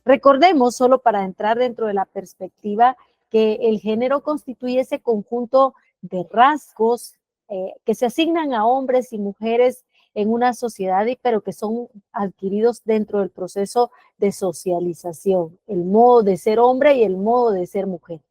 Recordemos, solo para entrar dentro de la perspectiva, que el género constituye ese conjunto de rasgos que se asignan a hombres y mujeres en una sociedad, pero que son adquiridos dentro del proceso de socialización, el modo de ser hombre y el modo de ser mujer.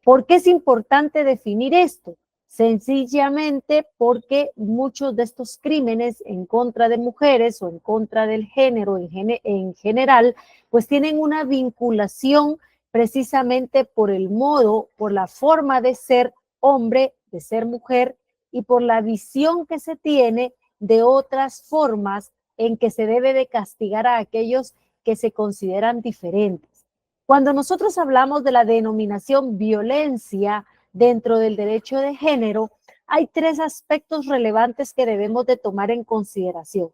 ¿Por qué es importante definir esto? Sencillamente porque muchos de estos crímenes en contra de mujeres o en contra del género en general, pues tienen una vinculación precisamente por el modo, por la forma de ser hombre, de ser mujer y por la visión que se tiene de otras formas en que se debe de castigar a aquellos que se consideran diferentes. Cuando nosotros hablamos de la denominación violencia dentro del derecho de género, hay tres aspectos relevantes que debemos de tomar en consideración.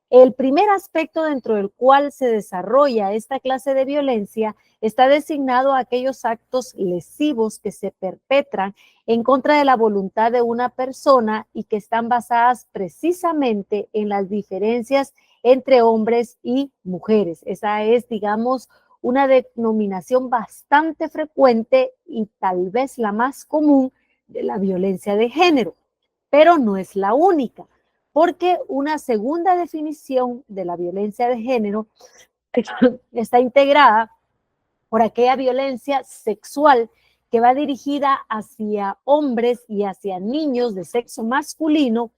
El primer aspecto dentro del cual se desarrolla esta clase de violencia está designado a aquellos actos lesivos que se perpetran en contra de la voluntad de una persona y que están basadas precisamente en las diferencias entre hombres y mujeres. Esa es, digamos, una denominación bastante frecuente y tal vez la más común de la violencia de género, pero no es la única, porque una segunda definición de la violencia de género está integrada por aquella violencia sexual que va dirigida hacia hombres y hacia niños de sexo masculino,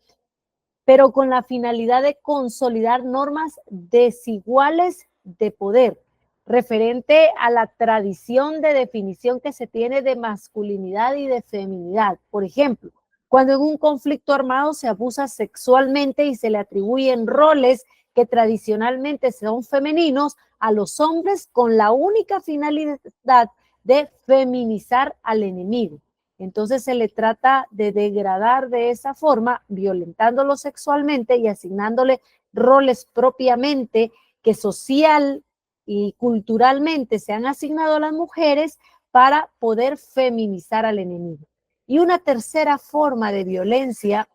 pero con la finalidad de consolidar normas desiguales de poder, referente a la tradición de definición que se tiene de masculinidad y de feminidad. Por ejemplo, cuando en un conflicto armado se abusa sexualmente y se le atribuyen roles que tradicionalmente son femeninos a los hombres con la única finalidad de feminizar al enemigo. Entonces se le trata de degradar de esa forma, violentándolo sexualmente y asignándole roles propiamente que social y culturalmente se han asignado a las mujeres para poder feminizar al enemigo. Y una tercera forma de violencia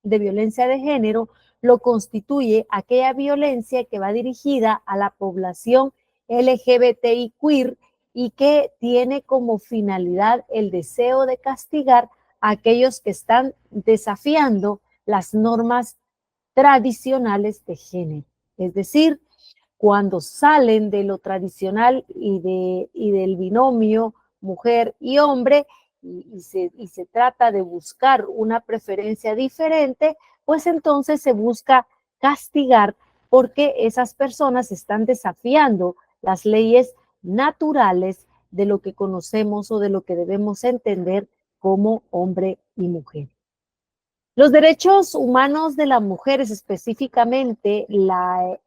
de género lo constituye aquella violencia que va dirigida a la población LGBTI queer y que tiene como finalidad el deseo de castigar a aquellos que están desafiando las normas tradicionales de género. Es decir, cuando salen de lo tradicional y del binomio mujer y hombre y se trata de buscar una preferencia diferente, pues entonces se busca castigar porque esas personas están desafiando las leyes naturales de lo que conocemos o de lo que debemos entender como hombre y mujer. Los derechos humanos de las mujeres, específicamente la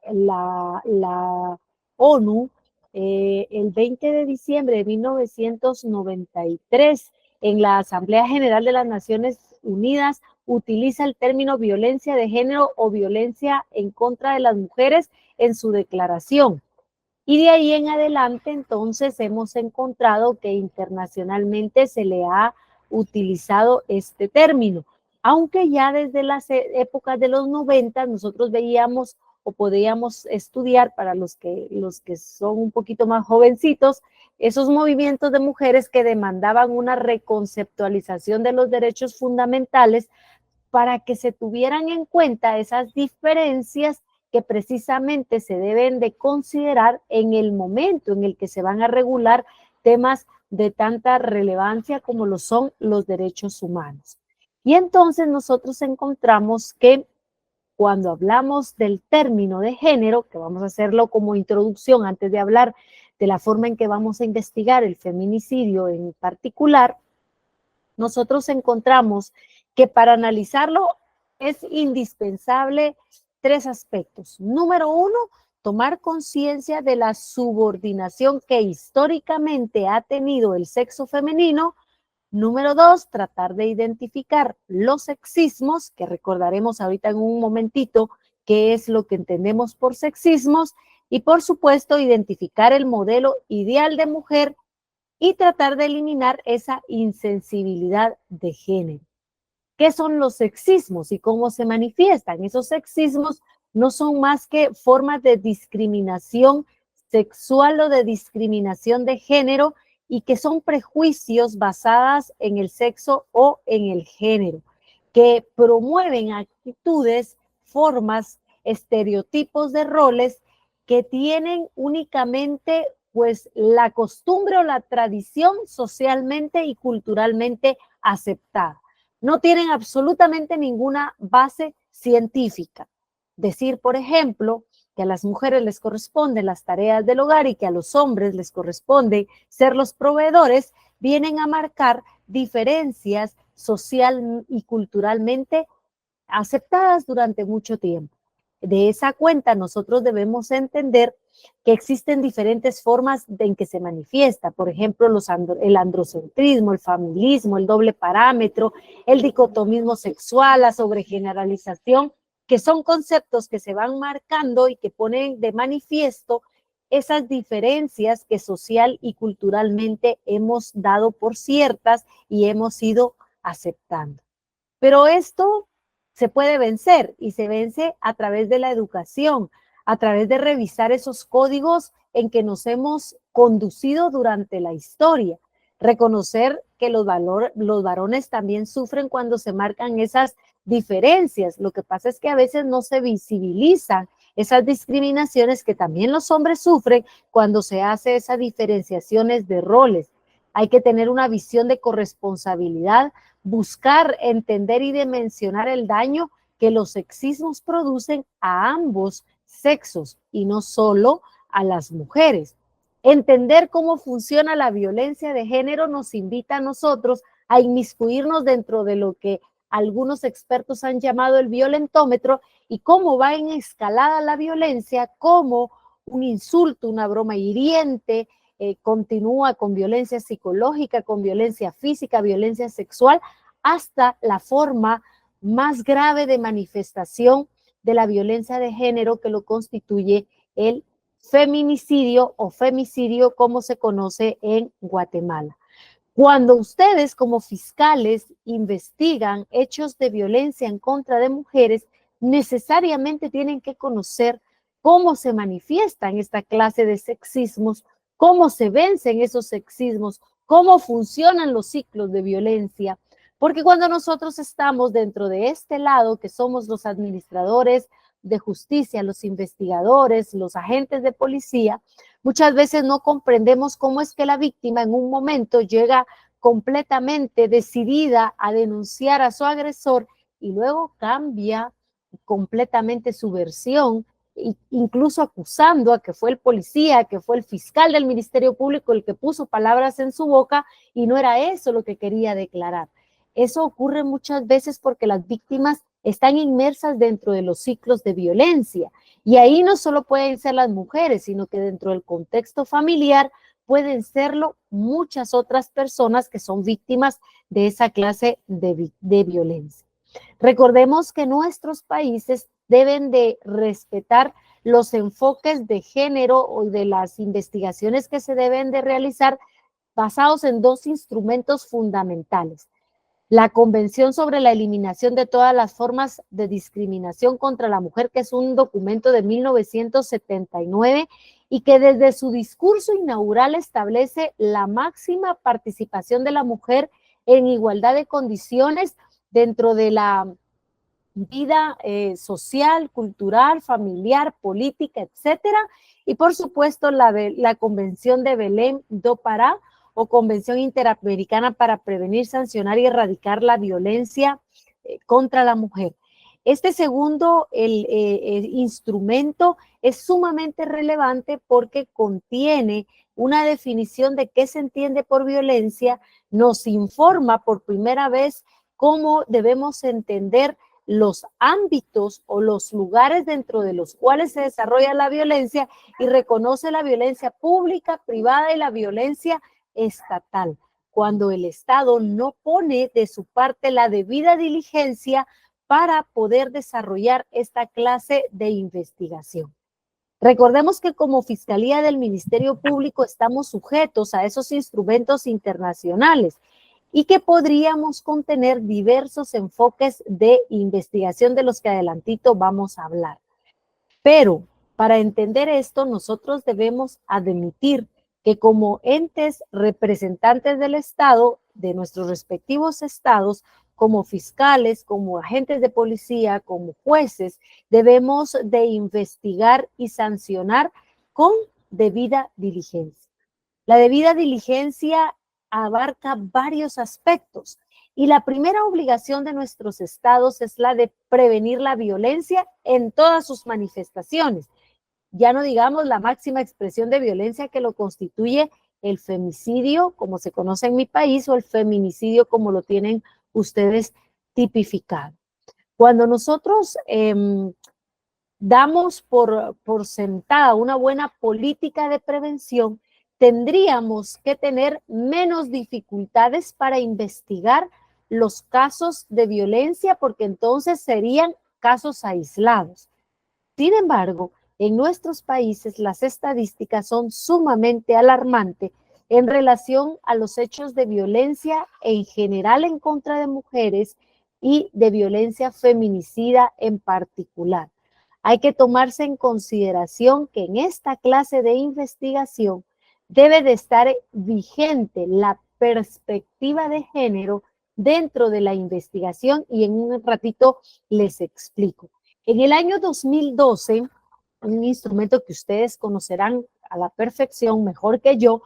ONU, el 20 de diciembre de 1993, en la Asamblea General de las Naciones Unidas, utiliza el término violencia de género o violencia en contra de las mujeres en su declaración. Y de ahí en adelante, entonces, hemos encontrado que internacionalmente se le ha utilizado este término, aunque ya desde las épocas de los 90 nosotros veíamos o podíamos estudiar para los que son un poquito más jovencitos, esos movimientos de mujeres que demandaban una reconceptualización de los derechos fundamentales para que se tuvieran en cuenta esas diferencias que precisamente se deben de considerar en el momento en el que se van a regular temas de tanta relevancia como lo son los derechos humanos. Y entonces nosotros encontramos que cuando hablamos del término de género, que vamos a hacerlo como introducción antes de hablar de la forma en que vamos a investigar el feminicidio en particular, nosotros encontramos que para analizarlo es indispensable tres aspectos. Número uno, tomar conciencia de la subordinación que históricamente ha tenido el sexo femenino. Número dos, tratar de identificar los sexismos, que recordaremos ahorita en un momentito qué es lo que entendemos por sexismos. Y por supuesto, identificar el modelo ideal de mujer y tratar de eliminar esa insensibilidad de género. ¿Qué son los sexismos y cómo se manifiestan? Esos sexismos no son más que formas de discriminación sexual o de discriminación de género y que son prejuicios basados en el sexo o en el género, que promueven actitudes, formas, estereotipos de roles que tienen únicamente pues la costumbre o la tradición socialmente y culturalmente aceptada. No tienen absolutamente ninguna base científica. Decir, por ejemplo, que a las mujeres les corresponden las tareas del hogar y que a los hombres les corresponde ser los proveedores, vienen a marcar diferencias social y culturalmente aceptadas durante mucho tiempo. De esa cuenta, nosotros debemos entender que existen diferentes formas en que se manifiesta, por ejemplo, el androcentrismo, el familismo, el doble parámetro, el dicotomismo sexual, la sobregeneralización, que son conceptos que se van marcando y que ponen de manifiesto esas diferencias que social y culturalmente hemos dado por ciertas y hemos ido aceptando. Pero esto se puede vencer y se vence a través de la educación, a través de revisar esos códigos en que nos hemos conducido durante la historia. Reconocer que los varones también sufren cuando se marcan esas diferencias. Lo que pasa es que a veces no se visibilizan esas discriminaciones que también los hombres sufren cuando se hace esas diferenciaciones de roles. Hay que tener una visión de corresponsabilidad, buscar entender y dimensionar el daño que los sexismos producen a ambos sexos y no solo a las mujeres. Entender cómo funciona la violencia de género nos invita a nosotros a inmiscuirnos dentro de lo que algunos expertos han llamado el violentómetro y cómo va en escalada la violencia, cómo un insulto, una broma hiriente, continúa con violencia psicológica, con violencia física, violencia sexual, hasta la forma más grave de manifestación de la violencia de género que lo constituye el feminicidio o femicidio, como se conoce en Guatemala. Cuando ustedes como fiscales investigan hechos de violencia en contra de mujeres, necesariamente tienen que conocer cómo se manifiestan esta clase de sexismos, cómo se vencen esos sexismos, cómo funcionan los ciclos de violencia, porque cuando nosotros estamos dentro de este lado, que somos los administradores de justicia, los investigadores, los agentes de policía, muchas veces no comprendemos cómo es que la víctima en un momento llega completamente decidida a denunciar a su agresor y luego cambia completamente su versión, incluso acusando a que fue el policía, que fue el fiscal del Ministerio Público el que puso palabras en su boca y no era eso lo que quería declarar. Eso ocurre muchas veces porque las víctimas están inmersas dentro de los ciclos de violencia y ahí no solo pueden ser las mujeres, sino que dentro del contexto familiar pueden serlo muchas otras personas que son víctimas de esa clase de violencia. Recordemos que nuestros países deben de respetar los enfoques de género o de las investigaciones que se deben de realizar basados en dos instrumentos fundamentales. La Convención sobre la Eliminación de todas las formas de discriminación contra la mujer, que es un documento de 1979 y que desde su discurso inaugural establece la máxima participación de la mujer en igualdad de condiciones dentro de la vida social, cultural, familiar, política, etcétera. Y por supuesto la Convención de Belém do Pará, o Convención Interamericana para Prevenir, Sancionar y Erradicar la Violencia contra la Mujer. Este segundo instrumento es sumamente relevante porque contiene una definición de qué se entiende por violencia, nos informa por primera vez cómo debemos entender los ámbitos o los lugares dentro de los cuales se desarrolla la violencia y reconoce la violencia pública, privada y la violencia estatal, cuando el Estado no pone de su parte la debida diligencia para poder desarrollar esta clase de investigación. Recordemos que como Fiscalía del Ministerio Público estamos sujetos a esos instrumentos internacionales y que podríamos contener diversos enfoques de investigación de los que adelantito vamos a hablar. Pero Para entender esto, nosotros debemos admitir que como entes representantes del Estado, de nuestros respectivos estados, como fiscales, como agentes de policía, como jueces, debemos de investigar y sancionar con debida diligencia. La debida diligencia abarca varios aspectos y la primera obligación de nuestros estados es la de prevenir la violencia en todas sus manifestaciones. Ya no digamos la máxima expresión de violencia que lo constituye el femicidio, como se conoce en mi país, o el feminicidio, como lo tienen ustedes tipificado. Cuando nosotros damos por sentada una buena política de prevención, tendríamos que tener menos dificultades para investigar los casos de violencia, porque entonces serían casos aislados. Sin embargo, en nuestros países las estadísticas son sumamente alarmantes en relación a los hechos de violencia en general en contra de mujeres y de violencia feminicida en particular. Hay que tomarse en consideración que en esta clase de investigación debe de estar vigente la perspectiva de género dentro de la investigación y en un ratito les explico. En el año 2012, un instrumento que ustedes conocerán a la perfección, mejor que yo,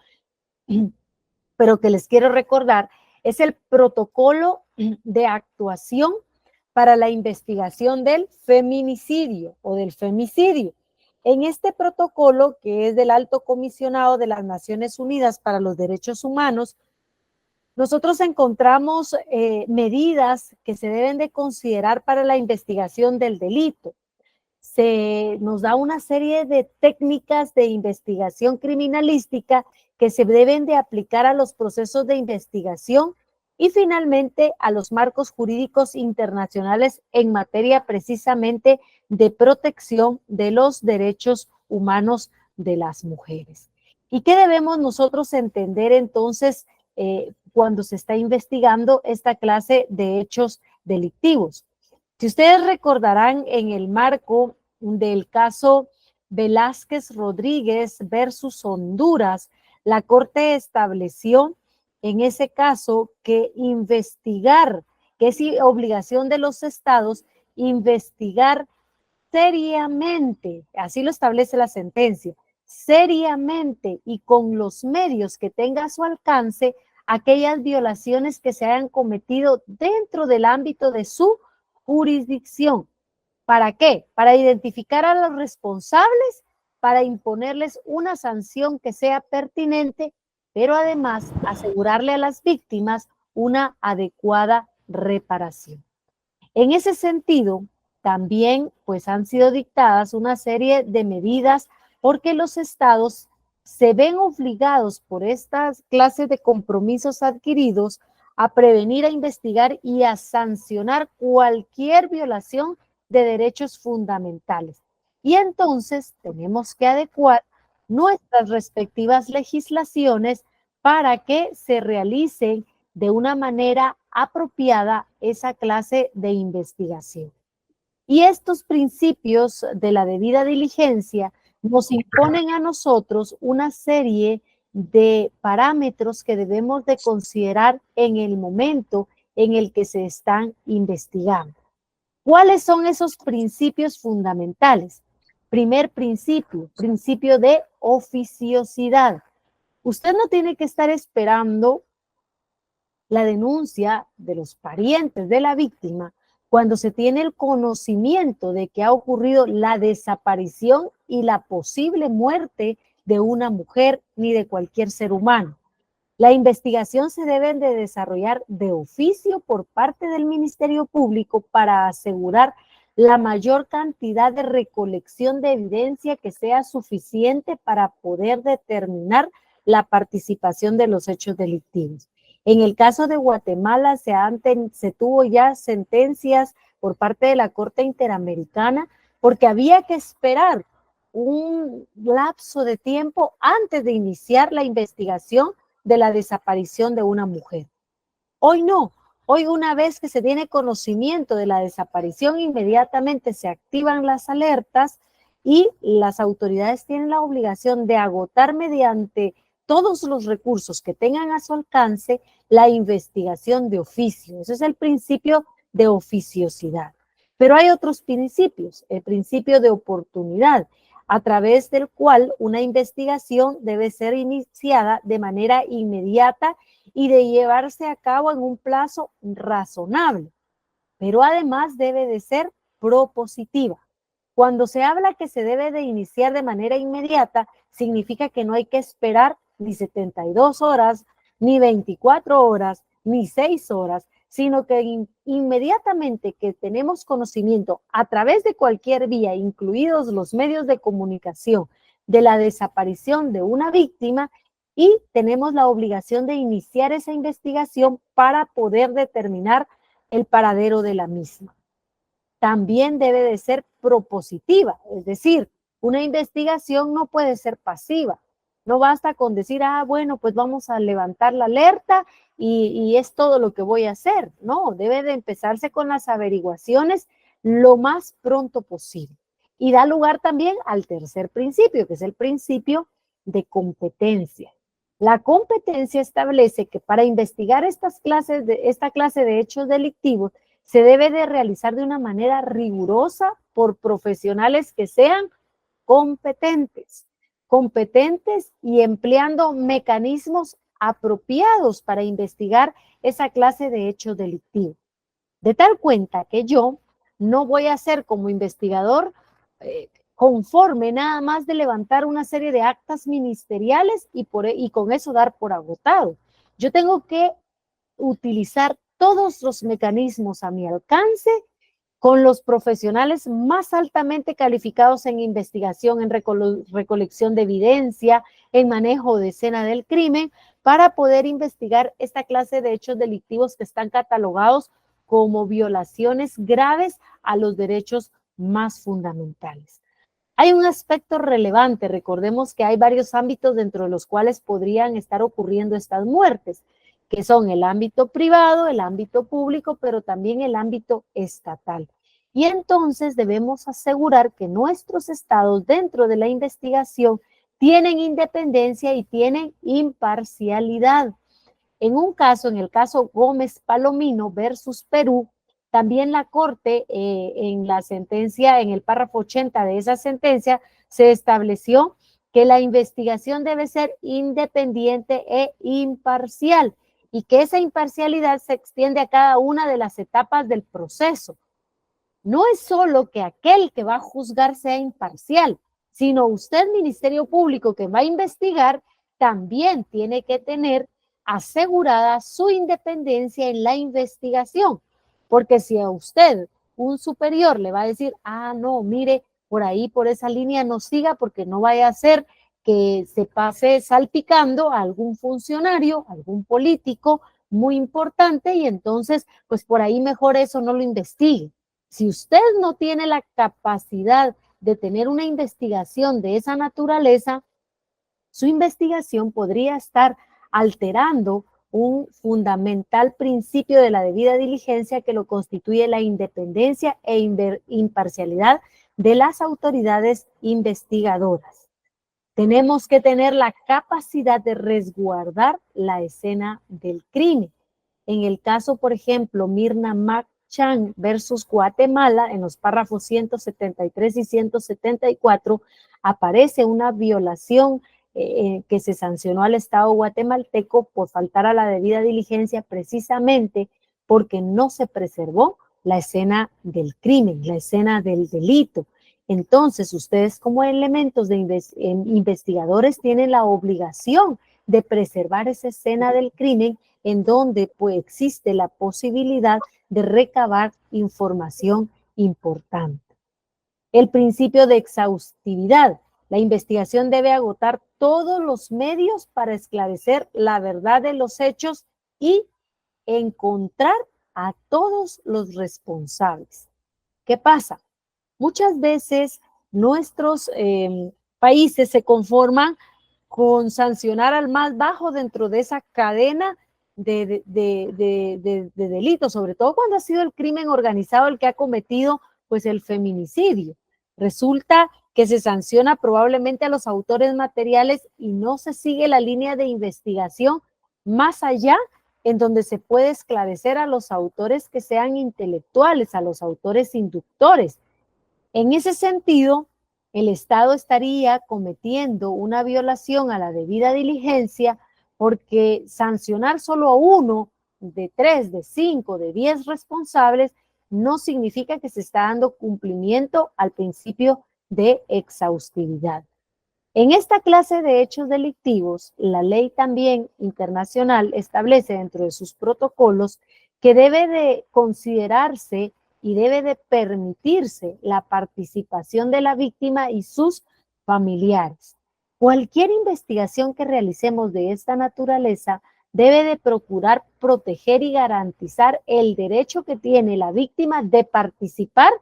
pero que les quiero recordar, es el protocolo de actuación para la investigación del feminicidio o del femicidio. En este protocolo, que es del Alto Comisionado de las Naciones Unidas para los Derechos Humanos, nosotros encontramos medidas que se deben de considerar para la investigación del delito. Se nos da una serie de técnicas de investigación criminalística que se deben de aplicar a los procesos de investigación y finalmente a los marcos jurídicos internacionales en materia precisamente de protección de los derechos humanos de las mujeres. ¿Y qué debemos nosotros entender entonces cuando se está investigando esta clase de hechos delictivos? Si ustedes recordarán en el marco del caso Velázquez Rodríguez versus Honduras, la Corte estableció en ese caso que investigar, que es obligación de los estados, investigar seriamente, así lo establece la sentencia, seriamente y con los medios que tenga a su alcance aquellas violaciones que se hayan cometido dentro del ámbito de su jurisdicción. ¿Para qué? Para identificar a los responsables, para imponerles una sanción que sea pertinente, pero además asegurarle a las víctimas una adecuada reparación. En ese sentido, también pues han sido dictadas una serie de medidas porque los estados se ven obligados por estas clases de compromisos adquiridos a prevenir, a investigar y a sancionar cualquier violación de derechos fundamentales. Y entonces tenemos que adecuar nuestras respectivas legislaciones para que se realicen de una manera apropiada esa clase de investigación. Y estos principios de la debida diligencia nos imponen a nosotros una serie de parámetros que debemos de considerar en el momento en el que se están investigando. ¿Cuáles son esos principios fundamentales? Primer principio, principio de oficiosidad. Usted no tiene que estar esperando la denuncia de los parientes de la víctima cuando se tiene el conocimiento de que ha ocurrido la desaparición y la posible muerte de una mujer ni de cualquier ser humano. La investigación se debe de desarrollar de oficio por parte del Ministerio Público para asegurar la mayor cantidad de recolección de evidencia que sea suficiente para poder determinar la participación de los hechos delictivos. En el caso de Guatemala se tuvo ya sentencias por parte de la Corte Interamericana porque había que esperar un lapso de tiempo antes de iniciar la investigación de la desaparición de una mujer. Hoy no. Hoy, una vez que se tiene conocimiento de la desaparición, inmediatamente se activan las alertas y las autoridades tienen la obligación de agotar mediante todos los recursos que tengan a su alcance la investigación de oficio. Ese es el principio de oficiosidad. Pero hay otros principios, el principio de oportunidad, a través del cual una investigación debe ser iniciada de manera inmediata y de llevarse a cabo en un plazo razonable, pero además debe de ser propositiva. Cuando se habla que se debe de iniciar de manera inmediata, significa que no hay que esperar ni 72 horas, ni 24 horas, ni 6 horas, sino que inmediatamente que tenemos conocimiento a través de cualquier vía, incluidos los medios de comunicación, de la desaparición de una víctima, y tenemos la obligación de iniciar esa investigación para poder determinar el paradero de la misma. También debe de ser propositiva, es decir, una investigación no puede ser pasiva. No basta con decir, bueno, pues vamos a levantar la alerta y es todo lo que voy a hacer. No, debe de empezarse con las averiguaciones lo más pronto posible. Y da lugar también al tercer principio, que es el principio de competencia. La competencia establece que para investigar esta clase de hechos delictivos se debe de realizar de una manera rigurosa por profesionales que sean competentes y empleando mecanismos apropiados para investigar esa clase de hechos delictivos. De tal cuenta que yo no voy a ser como investigador conforme nada más de levantar una serie de actas ministeriales y con eso dar por agotado. Yo tengo que utilizar todos los mecanismos a mi alcance con los profesionales más altamente calificados en investigación, en recolección de evidencia, en manejo de escena del crimen, para poder investigar esta clase de hechos delictivos que están catalogados como violaciones graves a los derechos más fundamentales. Hay un aspecto relevante, recordemos que hay varios ámbitos dentro de los cuales podrían estar ocurriendo estas muertes, que son el ámbito privado, el ámbito público, pero también el ámbito estatal. Y entonces debemos asegurar que nuestros estados dentro de la investigación tienen independencia y tienen imparcialidad. En el caso Gómez Palomino versus Perú, también la Corte en la sentencia, en el párrafo 80 de esa sentencia, se estableció que la investigación debe ser independiente e imparcial y que esa imparcialidad se extiende a cada una de las etapas del proceso. No es solo que aquel que va a juzgar sea imparcial, sino usted, Ministerio Público, que va a investigar, también tiene que tener asegurada su independencia en la investigación. Porque si a usted, un superior, le va a decir, no, mire, por ahí, por esa línea no siga porque no vaya a ser que se pase salpicando a algún funcionario, algún político muy importante y entonces, pues por ahí mejor eso no lo investigue. Si usted no tiene la capacidad de tener una investigación de esa naturaleza, su investigación podría estar alterando un fundamental principio de la debida diligencia que lo constituye la independencia e imparcialidad de las autoridades investigadoras. Tenemos que tener la capacidad de resguardar la escena del crimen. En el caso, por ejemplo, Mirna Mac-Chan versus Guatemala, en los párrafos 173 y 174, aparece una violación que se sancionó al Estado guatemalteco por faltar a la debida diligencia precisamente porque no se preservó la escena del crimen, la escena del delito. Entonces, ustedes como elementos de investigadores tienen la obligación de preservar esa escena del crimen en donde pues, existe la posibilidad de recabar información importante. El principio de exhaustividad. La investigación debe agotar todos los medios para esclarecer la verdad de los hechos y encontrar a todos los responsables. ¿Qué pasa? Muchas veces nuestros países se conforman con sancionar al más bajo dentro de esa cadena de delitos, sobre todo cuando ha sido el crimen organizado el que ha cometido pues el feminicidio. Resulta que se sanciona probablemente a los autores materiales y no se sigue la línea de investigación más allá, en donde se puede esclarecer a los autores que sean intelectuales, a los autores inductores. En ese sentido, el Estado estaría cometiendo una violación a la debida diligencia, porque sancionar solo a uno de 3, de 5, de 10 responsables no significa que se está dando cumplimiento al principio de exhaustividad. En esta clase de hechos delictivos, la ley también internacional establece dentro de sus protocolos que debe de considerarse y debe de permitirse la participación de la víctima y sus familiares. Cualquier investigación que realicemos de esta naturaleza debe de procurar proteger y garantizar el derecho que tiene la víctima de participar,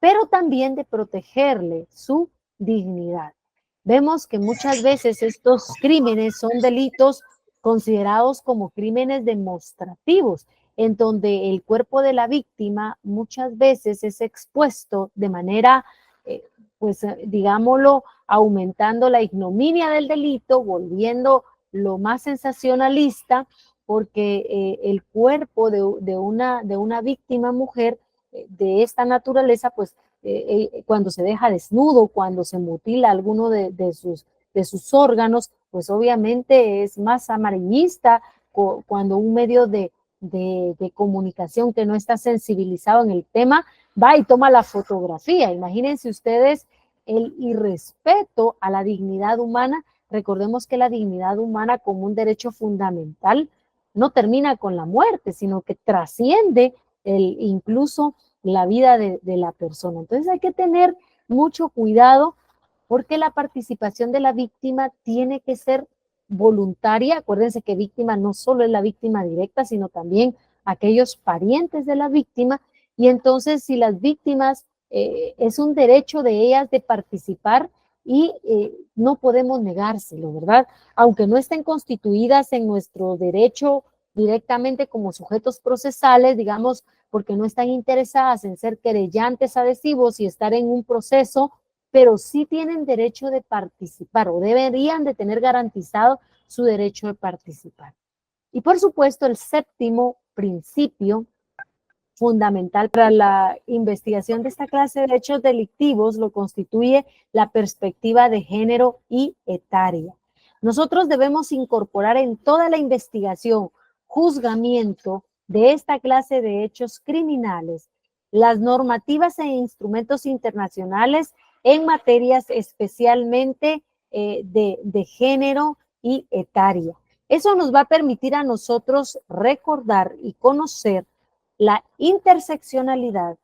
pero también de protegerle su dignidad. Vemos que muchas veces estos crímenes son delitos considerados como crímenes demostrativos, en donde el cuerpo de la víctima muchas veces es expuesto de manera, digámoslo, aumentando la ignominia del delito, volviendo lo más sensacionalista, porque el cuerpo de una víctima mujer de esta naturaleza, pues cuando se deja desnudo, cuando se mutila alguno de sus órganos, pues obviamente es más amarillista cuando un medio de comunicación que no está sensibilizado en el tema va y toma la fotografía. Imagínense ustedes el irrespeto a la dignidad humana. Recordemos que la dignidad humana como un derecho fundamental no termina con la muerte, sino que trasciende incluso la vida de la persona. Entonces hay que tener mucho cuidado, porque la participación de la víctima tiene que ser voluntaria. Acuérdense que víctima no solo es la víctima directa, sino también aquellos parientes de la víctima. Y entonces, si las víctimas, es un derecho de ellas de participar y no podemos negárselo, ¿verdad? Aunque no estén constituidas en nuestro derecho directamente como sujetos procesales, digamos, porque no están interesadas en ser querellantes adhesivos y estar en un proceso, pero sí tienen derecho de participar o deberían de tener garantizado su derecho de participar. Y por supuesto, el séptimo principio fundamental para la investigación de esta clase de hechos delictivos lo constituye la perspectiva de género y etaria. Nosotros debemos incorporar en toda la investigación, juzgamiento de esta clase de hechos criminales las normativas e instrumentos internacionales en materias especialmente de género y etaria. Eso nos va a permitir a nosotros recordar y conocer la interseccionalidad,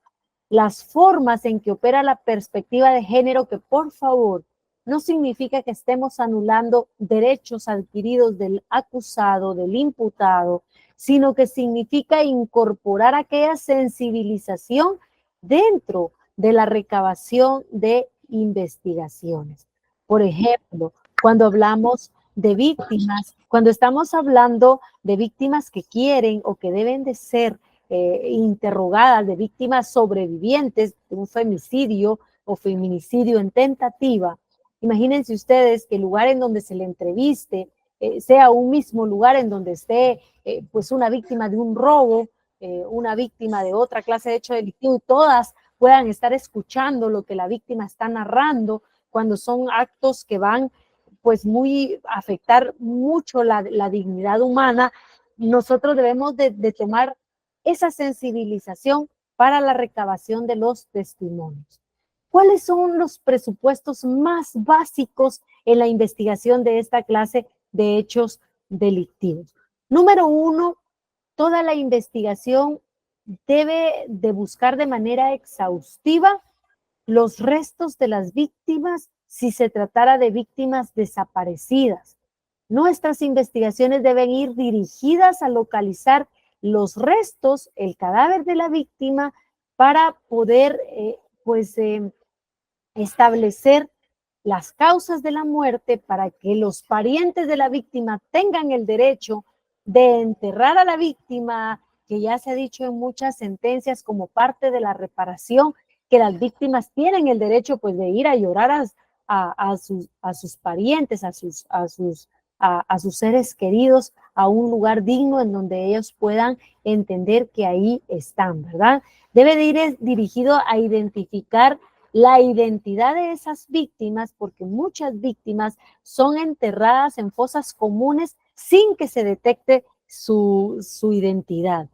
las formas en que opera la perspectiva de género, que por favor no significa que estemos anulando derechos adquiridos del acusado, del imputado, sino que significa incorporar aquella sensibilización dentro de la recabación de investigaciones. Por ejemplo, cuando hablamos de víctimas, cuando estamos hablando de víctimas que quieren o que deben de ser interrogadas, de víctimas sobrevivientes de un femicidio o feminicidio en tentativa, imagínense ustedes que el lugar en donde se le entreviste sea un mismo lugar en donde esté pues una víctima de un robo, una víctima de otra clase de hecho delictivo, y todas puedan estar escuchando lo que la víctima está narrando, cuando son actos que van pues muy a afectar mucho la dignidad humana. Nosotros debemos de tomar esa sensibilización para la recabación de los testimonios. ¿Cuáles son los presupuestos más básicos en la investigación de esta clase de hechos delictivos? Número uno, toda la investigación debe de buscar de manera exhaustiva los restos de las víctimas si se tratara de víctimas desaparecidas. Nuestras investigaciones deben ir dirigidas a localizar los restos, el cadáver de la víctima, para poder establecer las causas de la muerte, para que los parientes de la víctima tengan el derecho de enterrar a la víctima, que ya se ha dicho en muchas sentencias como parte de la reparación, que las víctimas tienen el derecho pues de ir a llorar a sus parientes, a sus seres queridos, a un lugar digno en donde ellos puedan entender que ahí están, ¿verdad? Debe de ir dirigido a identificar la identidad de esas víctimas, porque muchas víctimas son enterradas en fosas comunes sin que se detecte su identidad.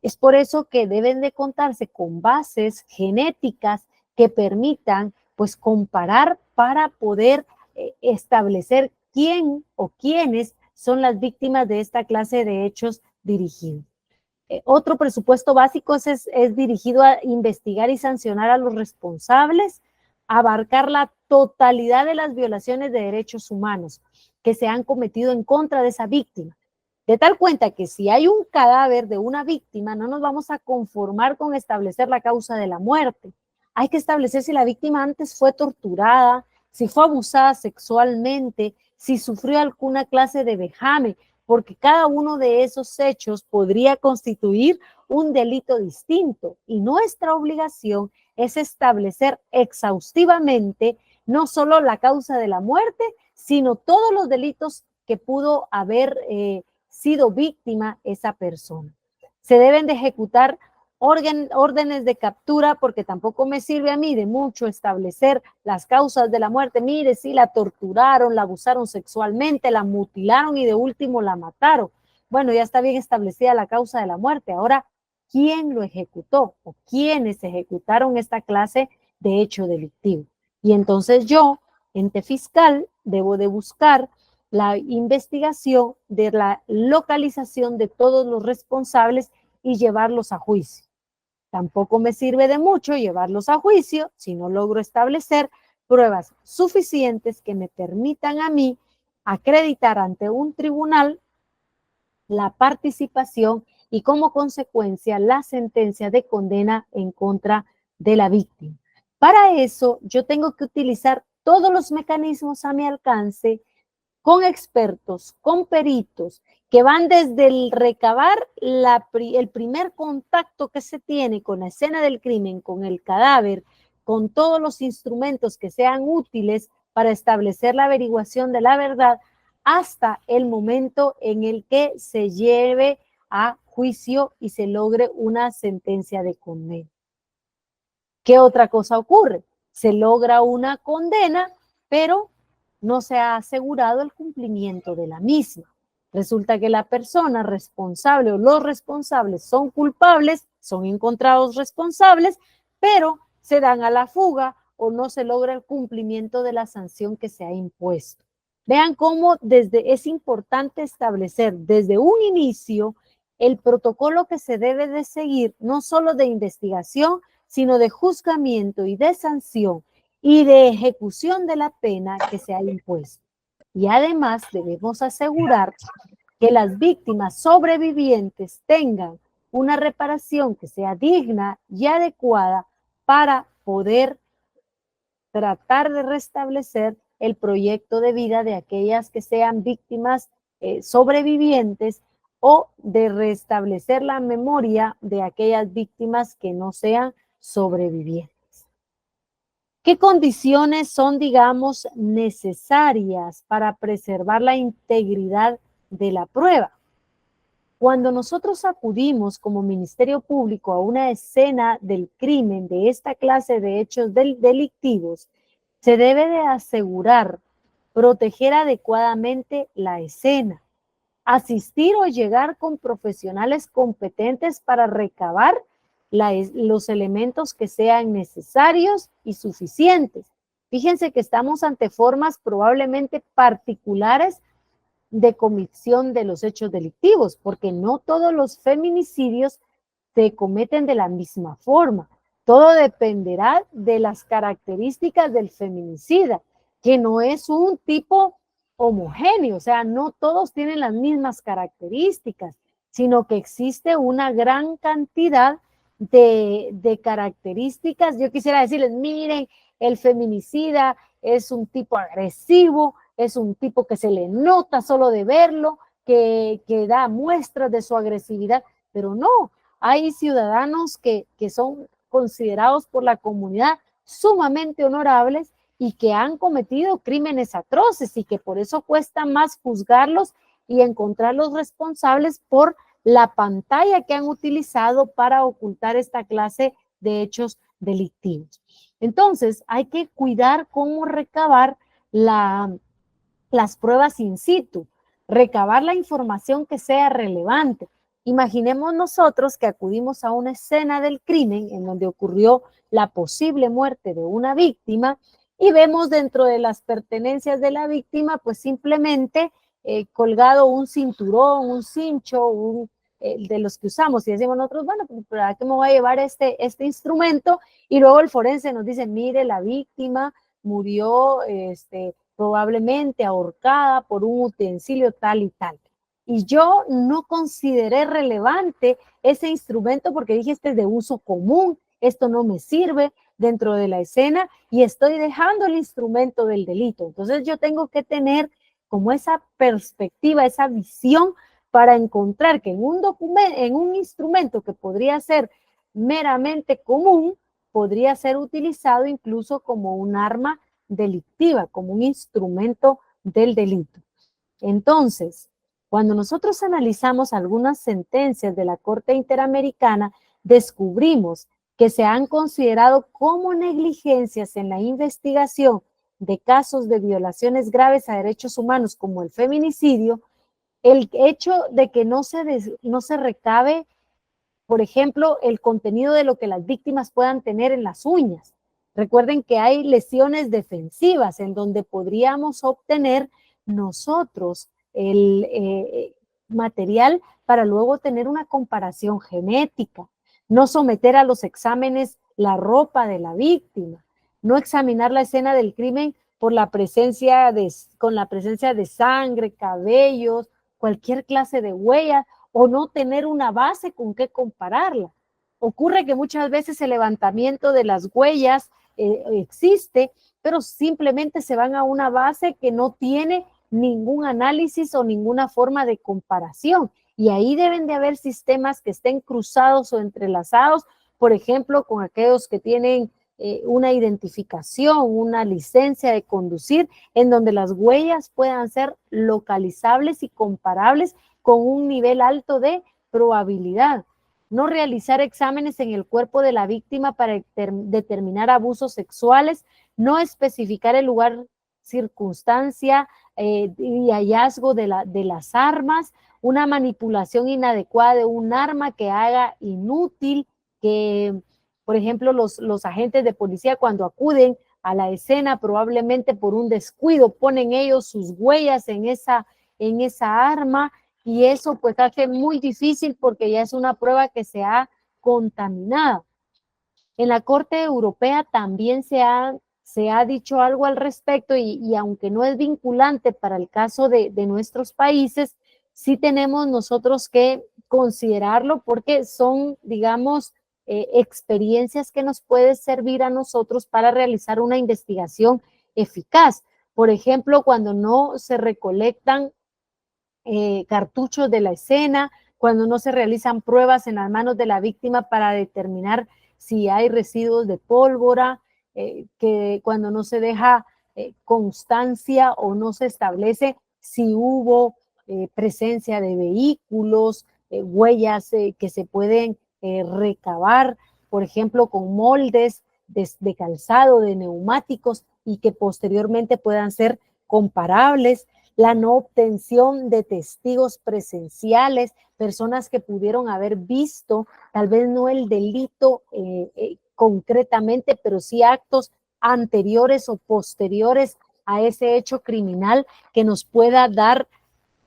Es por eso que deben de contarse con bases genéticas que permitan pues comparar para poder establecer quién o quiénes son las víctimas de esta clase de hechos dirigidos. Otro presupuesto básico es dirigido a investigar y sancionar a los responsables, abarcar la totalidad de las violaciones de derechos humanos que se han cometido en contra de esa víctima. De tal cuenta que si hay un cadáver de una víctima, no nos vamos a conformar con establecer la causa de la muerte. Hay que establecer si la víctima antes fue torturada, si fue abusada sexualmente, si sufrió alguna clase de vejame, porque cada uno de esos hechos podría constituir un delito distinto. Y nuestra obligación es establecer exhaustivamente no solo la causa de la muerte, sino todos los delitos que pudo haber sido víctima esa persona. Se deben de ejecutar órdenes de captura, porque tampoco me sirve a mí de mucho establecer las causas de la muerte. Mire, sí, la torturaron, la abusaron sexualmente, la mutilaron y de último la mataron. Bueno, ya está bien establecida la causa de la muerte. Ahora, ¿quién lo ejecutó o quiénes ejecutaron esta clase de hecho delictivo? Y entonces yo, ente fiscal, debo de buscar la investigación de la localización de todos los responsables y llevarlos a juicio. Tampoco me sirve de mucho llevarlos a juicio si no logro establecer pruebas suficientes que me permitan a mí acreditar ante un tribunal la participación y como consecuencia la sentencia de condena en contra de la víctima. Para eso yo tengo que utilizar todos los mecanismos a mi alcance con expertos, con peritos, que van desde el recabar el primer contacto que se tiene con la escena del crimen, con el cadáver, con todos los instrumentos que sean útiles para establecer la averiguación de la verdad, hasta el momento en el que se lleve a juicio y se logre una sentencia de condena. ¿Qué otra cosa ocurre? Se logra una condena, pero no se ha asegurado el cumplimiento de la misma. Resulta que la persona responsable o los responsables son culpables, son encontrados responsables, pero se dan a la fuga o no se logra el cumplimiento de la sanción que se ha impuesto. Vean cómo es importante establecer desde un inicio el protocolo que se debe de seguir, no solo de investigación, sino de juzgamiento y de sanción y de ejecución de la pena que se ha impuesto. Y además debemos asegurar que las víctimas sobrevivientes tengan una reparación que sea digna y adecuada para poder tratar de restablecer el proyecto de vida de aquellas que sean víctimas sobrevivientes o de restablecer la memoria de aquellas víctimas que no sean sobrevivientes. ¿Qué condiciones son, digamos, necesarias para preservar la integridad de la prueba? Cuando nosotros acudimos como Ministerio Público a una escena del crimen de esta clase de hechos delictivos, se debe de asegurar proteger adecuadamente la escena, asistir o llegar con profesionales competentes para recabar los elementos que sean necesarios y suficientes. Fíjense que estamos ante formas probablemente particulares de comisión de los hechos delictivos, porque no todos los feminicidios se cometen de la misma forma. Todo dependerá de las características del feminicida, que no es un tipo homogéneo, o sea, no todos tienen las mismas características, sino que existe una gran cantidad de características. Yo quisiera decirles, miren, el feminicida es un tipo agresivo, es un tipo que se le nota solo de verlo, que da muestras de su agresividad, pero no, hay ciudadanos que son considerados por la comunidad sumamente honorables y que han cometido crímenes atroces y que por eso cuesta más juzgarlos y encontrar los responsables por la pantalla que han utilizado para ocultar esta clase de hechos delictivos. Entonces, hay que cuidar cómo recabar las pruebas in situ, recabar la información que sea relevante. Imaginemos nosotros que acudimos a una escena del crimen en donde ocurrió la posible muerte de una víctima y vemos dentro de las pertenencias de la víctima, pues simplemente colgado un cinturón, un cincho, de los que usamos y decimos nosotros, bueno, ¿para qué me voy a llevar este instrumento? Y luego el forense nos dice, mire, la víctima murió probablemente ahorcada por un utensilio tal y tal. Y yo no consideré relevante ese instrumento porque dije, este es de uso común, esto no me sirve dentro de la escena y estoy dejando el instrumento del delito. Entonces yo tengo que tener como esa perspectiva, esa visión para encontrar que en un instrumento que podría ser meramente común, podría ser utilizado incluso como un arma delictiva, como un instrumento del delito. Entonces, cuando nosotros analizamos algunas sentencias de la Corte Interamericana, descubrimos que se han considerado como negligencias en la investigación de casos de violaciones graves a derechos humanos como el feminicidio, el hecho de que no se recabe, por ejemplo, el contenido de lo que las víctimas puedan tener en las uñas. Recuerden que hay lesiones defensivas en donde podríamos obtener nosotros el material para luego tener una comparación genética, no someter a los exámenes la ropa de la víctima, no examinar la escena del crimen con la presencia de sangre, cabellos, cualquier clase de huella, o no tener una base con qué compararla. Ocurre que muchas veces el levantamiento de las huellas existe, pero simplemente se van a una base que no tiene ningún análisis o ninguna forma de comparación. Y ahí deben de haber sistemas que estén cruzados o entrelazados, por ejemplo, con aquellos que tienen una identificación, una licencia de conducir, en donde las huellas puedan ser localizables y comparables con un nivel alto de probabilidad. No realizar exámenes en el cuerpo de la víctima para determinar abusos sexuales, no especificar el lugar, circunstancia y hallazgo de las armas, una manipulación inadecuada de un arma que haga inútil, que por ejemplo los agentes de policía cuando acuden a la escena probablemente por un descuido ponen ellos sus huellas en esa arma y eso pues hace muy difícil porque ya es una prueba que se ha contaminado. En la Corte Europea también se ha dicho algo al respecto y aunque no es vinculante para el caso de nuestros países, sí tenemos nosotros que considerarlo porque son, digamos, experiencias que nos pueden servir a nosotros para realizar una investigación eficaz. Por ejemplo, cuando no se recolectan cartuchos de la escena, cuando no se realizan pruebas en las manos de la víctima para determinar si hay residuos de pólvora, que cuando no se deja constancia o no se establece si hubo presencia de vehículos, huellas que se pueden recabar, por ejemplo, con moldes de calzado, de neumáticos y que posteriormente puedan ser comparables, la no obtención de testigos presenciales, personas que pudieron haber visto, tal vez no el delito concretamente, pero sí actos anteriores o posteriores a ese hecho criminal que nos pueda dar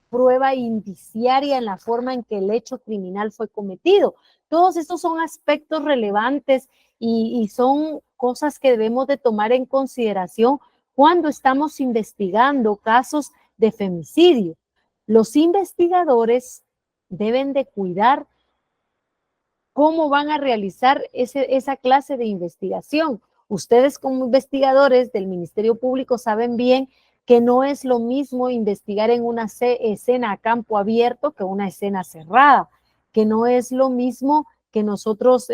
prueba indiciaria en la forma en que el hecho criminal fue cometido. Todos estos son aspectos relevantes y son cosas que debemos de tomar en consideración cuando estamos investigando casos de femicidio. Los investigadores deben de cuidar cómo van a realizar esa clase de investigación. Ustedes como investigadores del Ministerio Público saben bien que no es lo mismo investigar en una escena a campo abierto que una escena cerrada, que no es lo mismo que nosotros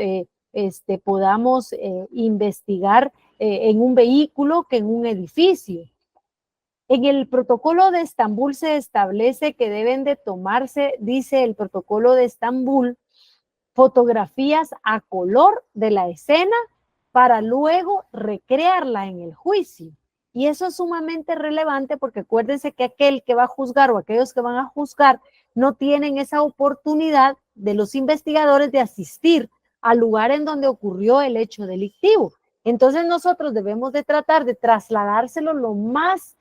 podamos investigar en un vehículo que en un edificio. En el protocolo de Estambul se establece que deben de tomarse, dice el protocolo de Estambul, fotografías a color de la escena para luego recrearla en el juicio. Y eso es sumamente relevante porque acuérdense que aquel que va a juzgar o aquellos que van a juzgar no tienen esa oportunidad de los investigadores de asistir al lugar en donde ocurrió el hecho delictivo. Entonces nosotros debemos de tratar de trasladárselo lo más,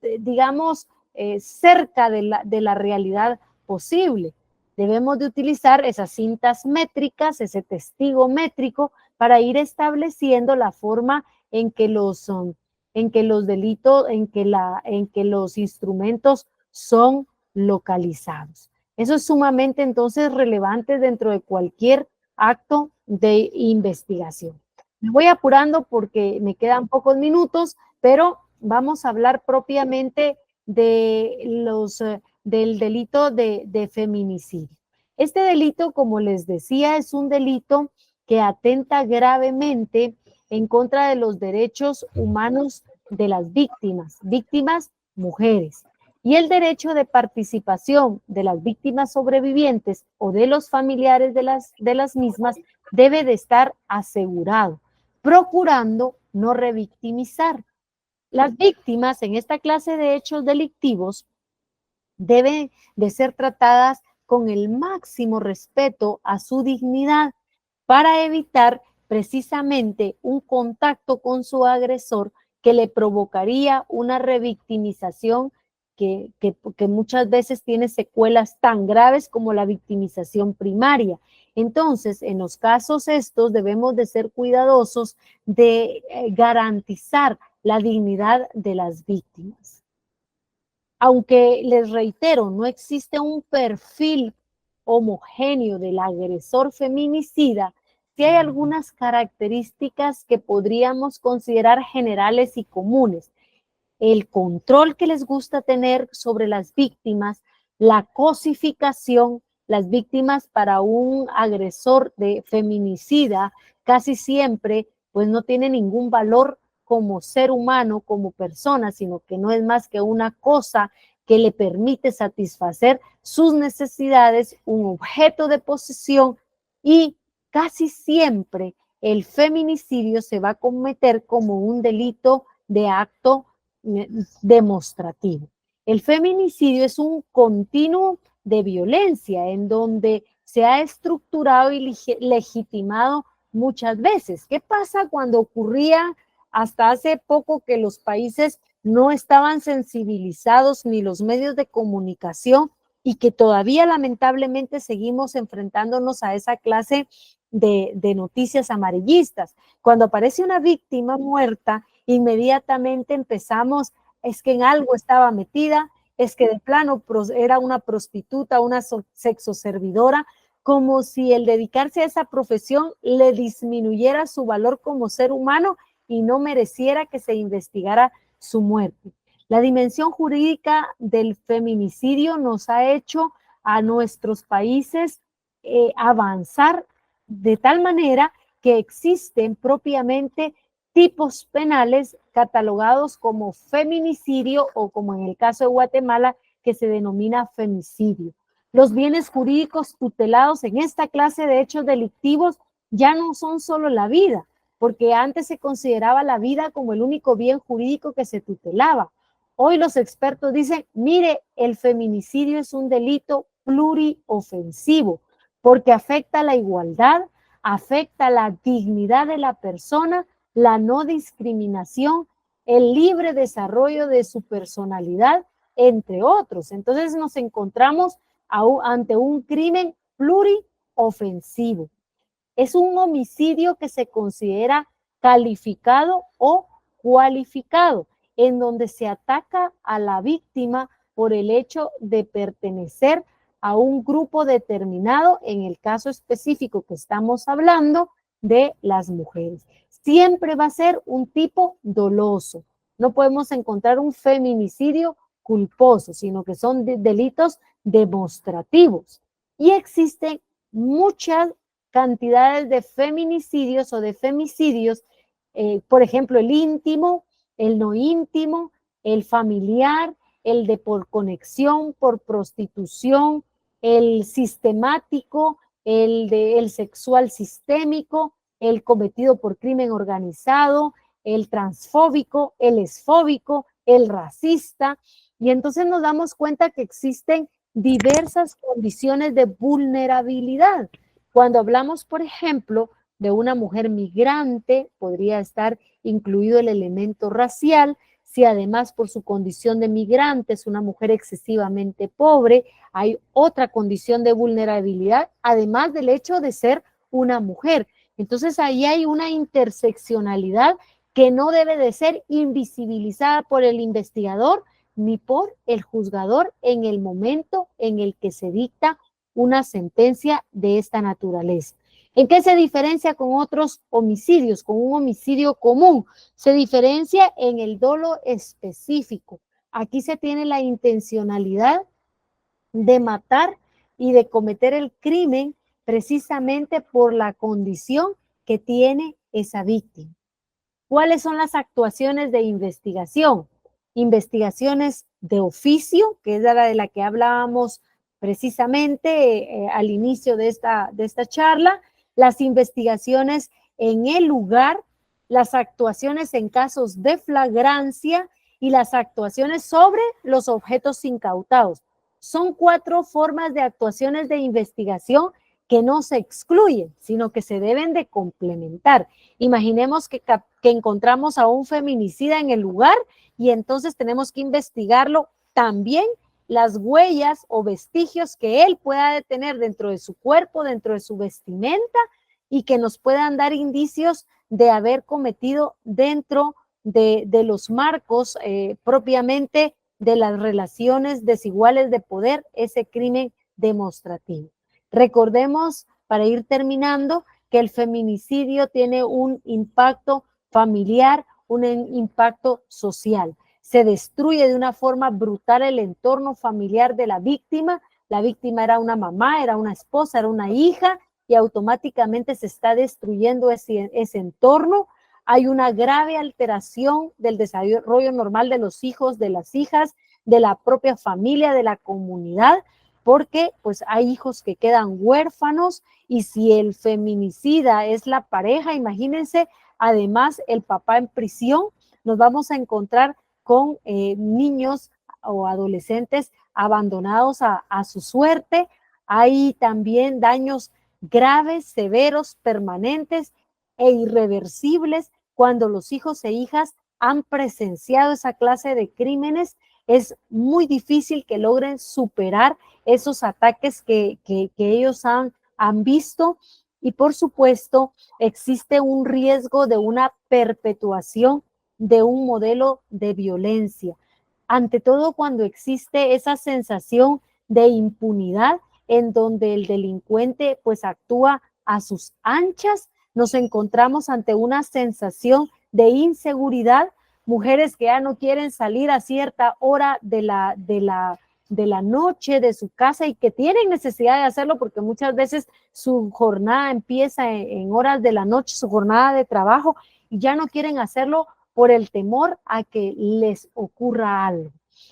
digamos, cerca de la realidad posible. Debemos de utilizar esas cintas métricas, ese testigo métrico, para ir estableciendo la forma en que los delitos, en que los instrumentos son localizados. Eso es sumamente entonces relevante dentro de cualquier acto de investigación. Me voy apurando porque me quedan pocos minutos, pero vamos a hablar propiamente de del delito de feminicidio. Este delito, como les decía, es un delito que atenta gravemente en contra de los derechos humanos de las víctimas mujeres, y el derecho de participación de las víctimas sobrevivientes o de los familiares de las mismas debe de estar asegurado, procurando no revictimizar. Las víctimas en esta clase de hechos delictivos deben de ser tratadas con el máximo respeto a su dignidad para evitar precisamente un contacto con su agresor que le provocaría una revictimización que muchas veces tiene secuelas tan graves como la victimización primaria. Entonces, en los casos estos debemos de ser cuidadosos de garantizar la dignidad de las víctimas. Aunque les reitero, no existe un perfil homogéneo del agresor feminicida, sí hay algunas características que podríamos considerar generales y comunes. El control que les gusta tener sobre las víctimas, la cosificación, las víctimas para un agresor de feminicida casi siempre pues no tiene ningún valor como ser humano, como persona, sino que no es más que una cosa que le permite satisfacer sus necesidades, un objeto de posesión, y casi siempre el feminicidio se va a cometer como un delito de acto demostrativo. El feminicidio es un continuo de violencia en donde se ha estructurado y legitimado muchas veces. ¿Qué pasa cuando ocurría hasta hace poco que los países no estaban sensibilizados ni los medios de comunicación y que todavía lamentablemente seguimos enfrentándonos a esa clase de noticias amarillistas? Cuando aparece una víctima muerta, inmediatamente empezamos, es que en algo estaba metida, es que de plano era una prostituta, una sexoservidora, como si el dedicarse a esa profesión le disminuyera su valor como ser humano y no mereciera que se investigara su muerte. La dimensión jurídica del feminicidio nos ha hecho a nuestros países avanzar de tal manera que existen propiamente tipos penales catalogados como feminicidio o, como en el caso de Guatemala, que se denomina femicidio. Los bienes jurídicos tutelados en esta clase de hechos delictivos ya no son solo la vida, porque antes se consideraba la vida como el único bien jurídico que se tutelaba. Hoy los expertos dicen, mire, el feminicidio es un delito pluriofensivo, porque afecta la igualdad, afecta la dignidad de la persona, la no discriminación, el libre desarrollo de su personalidad, entre otros. Entonces nos encontramos ante un crimen pluriofensivo. Es un homicidio que se considera calificado o cualificado, en donde se ataca a la víctima por el hecho de pertenecer a un grupo determinado, en el caso específico que estamos hablando de las mujeres. Siempre va a ser un tipo doloso. No podemos encontrar un feminicidio culposo, sino que son delitos demostrativos. Y existen muchas cantidades de feminicidios o de femicidios, por ejemplo, el íntimo, el no íntimo, el familiar, el de por conexión, por prostitución, el sistemático, el sexual sistémico, el cometido por crimen organizado, el transfóbico, el esfóbico, el racista. Y entonces nos damos cuenta que existen diversas condiciones de vulnerabilidad. Cuando hablamos, por ejemplo, de una mujer migrante, podría estar incluido el elemento racial. Si además por su condición de migrante es una mujer excesivamente pobre, hay otra condición de vulnerabilidad, además del hecho de ser una mujer. Entonces ahí hay una interseccionalidad que no debe de ser invisibilizada por el investigador ni por el juzgador en el momento en el que se dicta una sentencia de esta naturaleza. ¿En qué se diferencia con otros homicidios, con un homicidio común? Se diferencia en el dolo específico. Aquí se tiene la intencionalidad de matar y de cometer el crimen precisamente por la condición que tiene esa víctima. ¿Cuáles son las actuaciones de investigación? Investigaciones de oficio, que es la de la que hablábamos precisamente al inicio de esta charla, las investigaciones en el lugar, las actuaciones en casos de flagrancia y las actuaciones sobre los objetos incautados. Son 4 formas de actuaciones de investigación que no se excluyen, sino que se deben de complementar. Imaginemos que encontramos a un feminicida en el lugar y entonces tenemos que investigarlo también las huellas o vestigios que él pueda tener dentro de su cuerpo, dentro de su vestimenta y que nos puedan dar indicios de haber cometido dentro de los marcos propiamente de las relaciones desiguales de poder ese crimen demostrativo. Recordemos, para ir terminando, que el feminicidio tiene un impacto familiar, un impacto social. Se destruye de una forma brutal el entorno familiar de la víctima. La víctima era una mamá, era una esposa, era una hija, y automáticamente se está destruyendo ese entorno. Hay una grave alteración del desarrollo normal de los hijos, de las hijas, de la propia familia, de la comunidad, porque pues hay hijos que quedan huérfanos y si el feminicida es la pareja, imagínense, además el papá en prisión, nos vamos a encontrar con niños o adolescentes abandonados a su suerte. Hay también daños graves, severos, permanentes e irreversibles cuando los hijos e hijas han presenciado esa clase de crímenes. Es muy difícil que logren superar esos ataques que ellos han visto y por supuesto existe un riesgo de una perpetuación de un modelo de violencia. Ante todo cuando existe esa sensación de impunidad en donde el delincuente pues actúa a sus anchas, nos encontramos ante una sensación de inseguridad, mujeres que ya no quieren salir a cierta hora de la noche de su casa y que tienen necesidad de hacerlo porque muchas veces su jornada empieza en horas de la noche, su jornada de trabajo, y ya no quieren hacerlo por el temor a que les ocurra algo.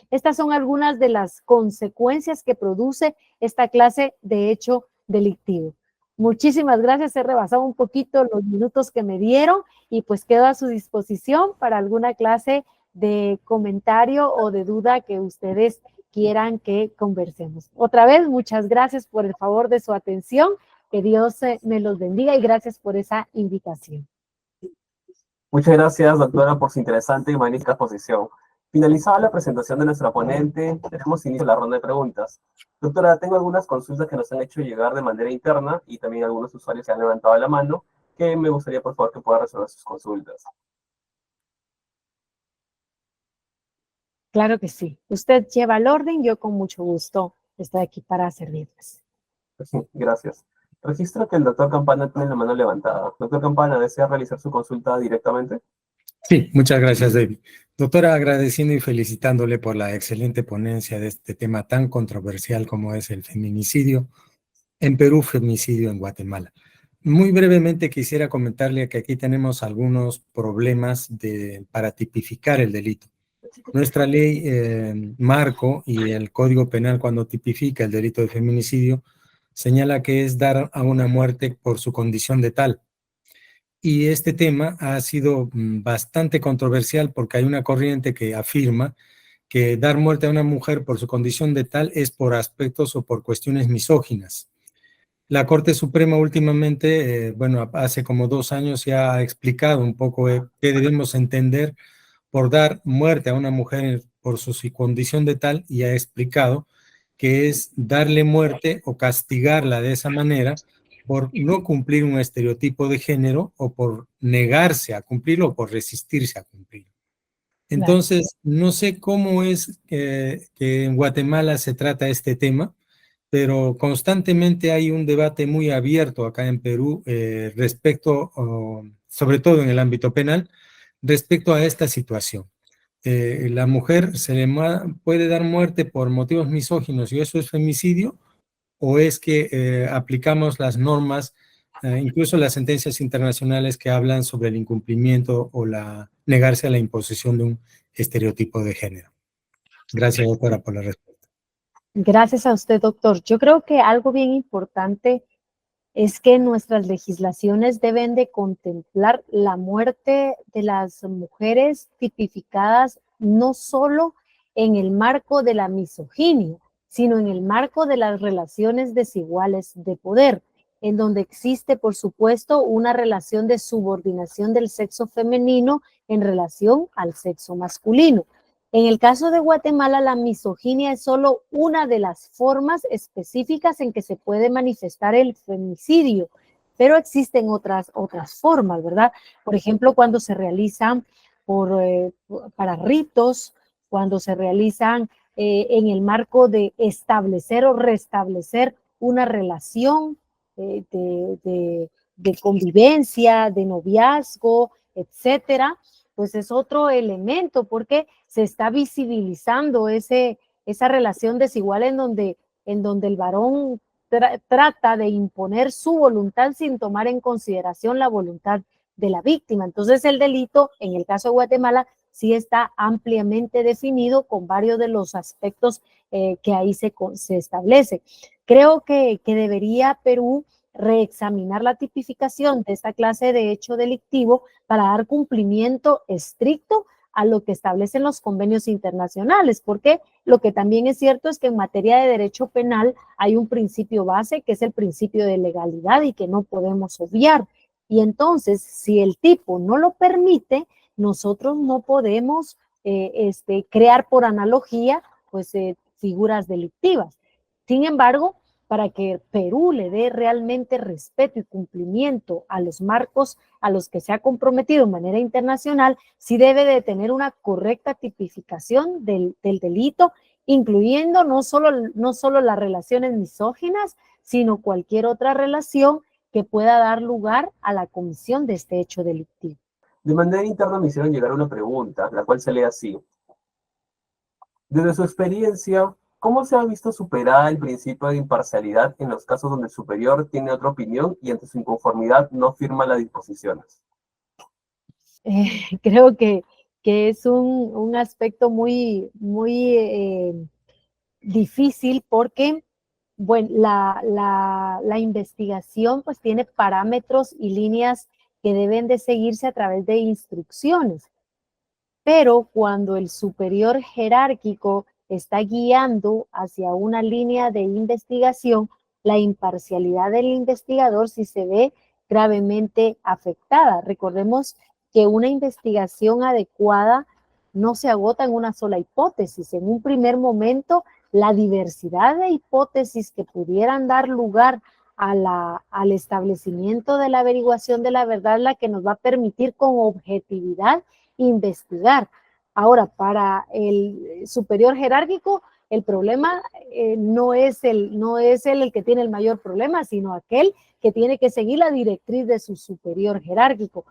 Estas son algunas de las consecuencias que produce esta clase de hecho delictivo. Muchísimas gracias, he rebasado un poquito los minutos que me dieron y pues quedo a su disposición para alguna clase de comentario o de duda que ustedes quieran que conversemos. Otra vez, muchas gracias por el favor de su atención, que Dios me los bendiga y gracias por esa invitación. Muchas gracias, doctora, por su interesante y magnífica exposición. Finalizada la presentación de nuestra ponente, tenemos inicio a la ronda de preguntas. Doctora, tengo algunas consultas que nos han hecho llegar de manera interna y también algunos usuarios que han levantado la mano, que me gustaría, por favor, que pueda resolver sus consultas. Claro que sí. Usted lleva el orden, yo con mucho gusto estoy aquí para servirles. Sí, gracias. Registro que el doctor Campana tiene la mano levantada. Doctor Campana, ¿desea realizar su consulta directamente? Sí, muchas gracias, David. Doctora, agradeciendo y felicitándole por la excelente ponencia de este tema tan controversial como es el feminicidio en Perú, feminicidio en Guatemala. Muy brevemente quisiera comentarle que aquí tenemos algunos problemas para tipificar el delito. Nuestra ley marco y el Código Penal, cuando tipifica el delito de feminicidio, señala que es dar a una muerte por su condición de tal. Y este tema ha sido bastante controversial porque hay una corriente que afirma que dar muerte a una mujer por su condición de tal es por aspectos o por cuestiones misóginas. La Corte Suprema últimamente, bueno, hace como 2 años se ha explicado un poco qué debemos entender por dar muerte a una mujer por su condición de tal, y ha explicado que es darle muerte o castigarla de esa manera por no cumplir un estereotipo de género o por negarse a cumplirlo o por resistirse a cumplirlo. Claro. Entonces, no sé cómo es que en Guatemala se trata este tema, pero constantemente hay un debate muy abierto acá en Perú respecto, sobre todo en el ámbito penal, respecto a esta situación. La mujer se le puede dar muerte por motivos misóginos y eso es femicidio, o es que aplicamos las normas, incluso las sentencias internacionales que hablan sobre el incumplimiento o la negarse a la imposición de un estereotipo de género. Gracias, doctora, por la respuesta. Gracias a usted, doctor. Yo creo que algo bien importante es que nuestras legislaciones deben de contemplar la muerte de las mujeres tipificadas no solo en el marco de la misoginia, sino en el marco de las relaciones desiguales de poder, en donde existe, por supuesto, una relación de subordinación del sexo femenino en relación al sexo masculino. En el caso de Guatemala, la misoginia es solo una de las formas específicas en que se puede manifestar el femicidio, pero existen otras formas, ¿verdad? Por ejemplo, cuando se realizan para ritos, cuando se realizan en el marco de establecer o restablecer una relación de convivencia, de noviazgo, etcétera, pues es otro elemento porque se está visibilizando esa relación desigual en donde el varón trata de imponer su voluntad sin tomar en consideración la voluntad de la víctima. Entonces el delito, en el caso de Guatemala, sí está ampliamente definido con varios de los aspectos que ahí se establece. Creo que debería Perú reexaminar la tipificación de esta clase de hecho delictivo para dar cumplimiento estricto a lo que establecen los convenios internacionales, porque lo que también es cierto es que en materia de derecho penal hay un principio base que es el principio de legalidad y que no podemos obviar. Y entonces, si el tipo no lo permite, nosotros no podemos crear por analogía pues figuras delictivas. Sin embargo, para que Perú le dé realmente respeto y cumplimiento a los marcos a los que se ha comprometido de manera internacional, sí debe de tener una correcta tipificación del delito, incluyendo no solo las relaciones misóginas, sino cualquier otra relación que pueda dar lugar a la comisión de este hecho delictivo. De manera interna me hicieron llegar una pregunta, la cual se lee así. Desde su experiencia, ¿cómo se ha visto superada el principio de imparcialidad en los casos donde el superior tiene otra opinión y ante su inconformidad no firma las disposiciones? Creo que es un aspecto muy difícil porque, bueno, la investigación pues tiene parámetros y líneas que deben de seguirse a través de instrucciones. Pero cuando el superior jerárquico está guiando hacia una línea de investigación, la imparcialidad del investigador sí se ve gravemente afectada. Recordemos que una investigación adecuada no se agota en una sola hipótesis. En un primer momento, la diversidad de hipótesis que pudieran dar lugar al establecimiento de la averiguación de la verdad, la que nos va a permitir con objetividad investigar. Ahora, para el superior jerárquico, el problema no es el que tiene el mayor problema, sino aquel que tiene que seguir la directriz de su superior jerárquico.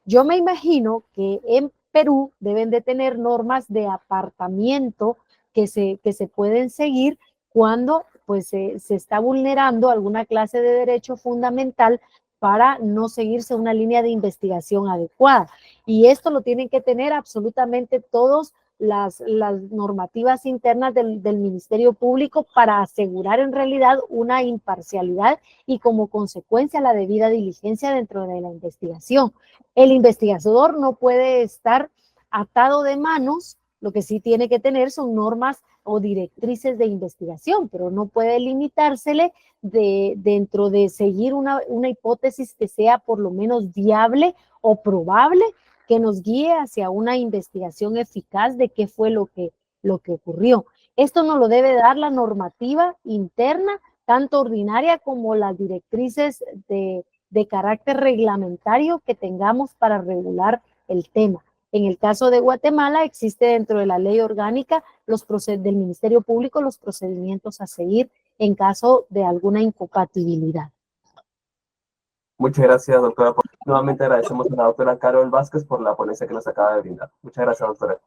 Yo me imagino que en Perú deben de tener normas de apartamiento que se pueden seguir cuando pues se está vulnerando alguna clase de derecho fundamental para no seguirse una línea de investigación adecuada. Y esto lo tienen que tener absolutamente todas las normativas internas del Ministerio Público para asegurar en realidad una imparcialidad y como consecuencia la debida diligencia dentro de la investigación. El investigador no puede estar atado de manos, lo que sí tiene que tener son normas o directrices de investigación, pero no puede limitársele dentro de seguir una hipótesis que sea por lo menos viable o probable, que nos guíe hacia una investigación eficaz de qué fue lo que ocurrió. Esto nos lo debe dar la normativa interna, tanto ordinaria como las directrices de carácter reglamentario que tengamos para regular el tema. En el caso de Guatemala, existe dentro de la ley orgánica del Ministerio Público los procedimientos a seguir en caso de alguna incompatibilidad. Muchas gracias, doctora. Nuevamente agradecemos a la doctora Carol Vázquez por la ponencia que nos acaba de brindar. Muchas gracias, doctora.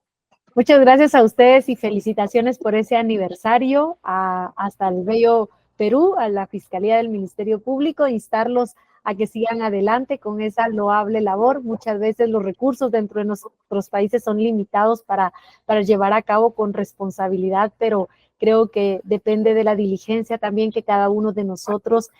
Muchas gracias a ustedes y felicitaciones por ese aniversario hasta el bello Perú, a la Fiscalía del Ministerio Público, instarlos a que sigan adelante con esa loable labor. Muchas veces los recursos dentro de nuestros países son limitados para llevar a cabo con responsabilidad, pero creo que depende de la diligencia también que cada uno de nosotros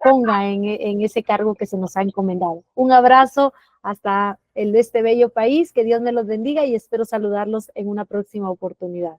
ponga en ese cargo que se nos ha encomendado. Un abrazo hasta este bello país, que Dios me los bendiga y espero saludarlos en una próxima oportunidad.